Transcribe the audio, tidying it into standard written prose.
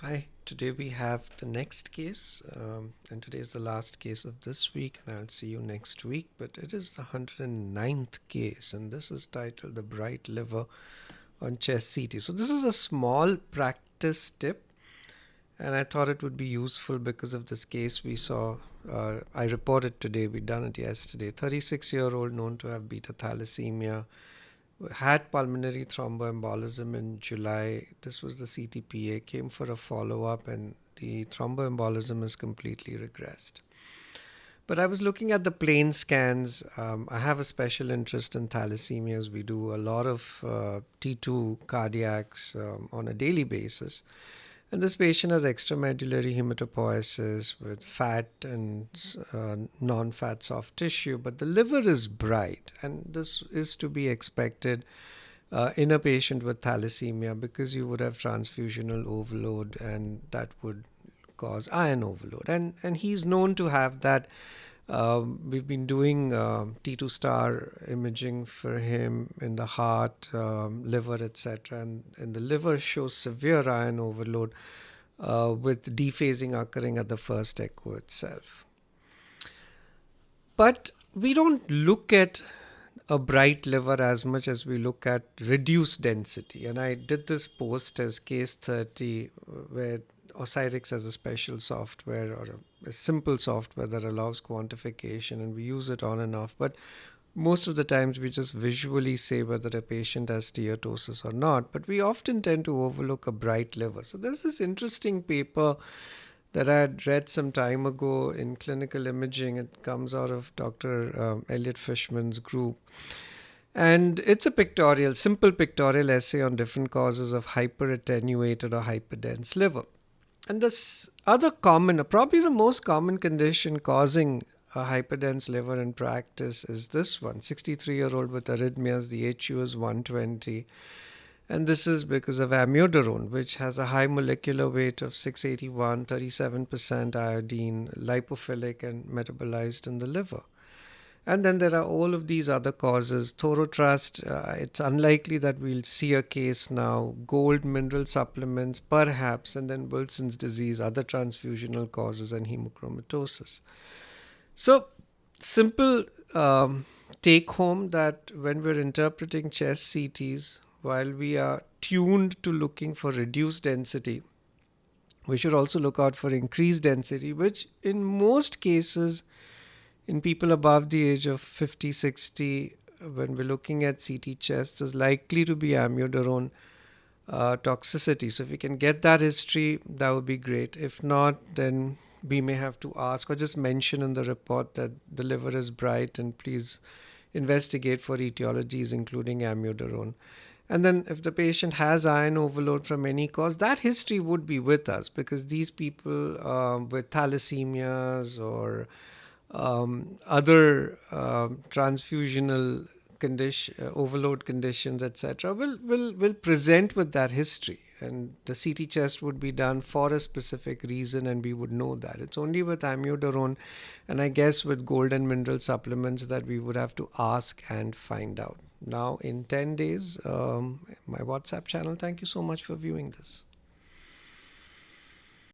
Hi, today we have the next case, and today is the last case of this week, and I'll see you next week. But it is the 109th case, and this is titled The Bright Liver on Chest CT. So, this is a small practice tip, and I thought it would be useful because of this case we saw. I reported today, we done it yesterday. 36-year-old known to have beta thalassemia, had pulmonary thromboembolism in July. This was the CTPA, came for a follow-up, and the thromboembolism is completely regressed. But I was looking at the plain scans. I have a special interest in thalassemias. We do a lot of T2 cardiacs on a daily basis. And this patient has extramedullary hematopoiesis with fat and non-fat soft tissue, but the liver is bright, and this is to be expected in a patient with thalassemia because you would have transfusional overload, and that would cause iron overload. And he's known to have that. We've been doing T2 star imaging for him in the heart, liver, etc. And the liver shows severe iron overload with dephasing occurring at the first echo itself. But we don't look at a bright liver as much as we look at reduced density. And I did this post as case 30 where Osirix has a special software or a simple software that allows quantification, and we use it on and off. But most of the times we just visually say whether a patient has steatosis or not, but we often tend to overlook a bright liver. So there's this interesting paper that I had read some time ago in clinical imaging. It comes out of Dr. Elliot Fishman's group. And it's a pictorial, simple pictorial essay on different causes of hyperattenuated or hyperdense liver. And this other common, probably the most common condition causing a hyperdense liver in practice is this one. 63-year-old with arrhythmias, the HU is 120. And this is because of amiodarone, which has a high molecular weight of 681, 37% iodine, lipophilic and metabolized in the liver. And then there are all of these other causes. Thorotrust, it's unlikely that we'll see a case now. Gold mineral supplements, perhaps, and then Wilson's disease, other transfusional causes, and hemochromatosis. So, simple take home that when we're interpreting chest CTs, while we are tuned to looking for reduced density, we should also look out for increased density, which in most cases, in people above the age of 50, 60, when we're looking at CT chests, is likely to be amiodarone toxicity. So if we can get that history, that would be great. If not, then we may have to ask or just mention in the report that the liver is bright and please investigate for etiologies including amiodarone. And then if the patient has iron overload from any cause, that history would be with us because these people with thalassemias or other transfusional overload conditions, etc., will present with that history. And the CT chest would be done for a specific reason, and we would know that. It's only with amiodarone and I guess with gold and mineral supplements that we would have to ask and find out. Now, in 10 days, my WhatsApp channel. Thank you so much for viewing this.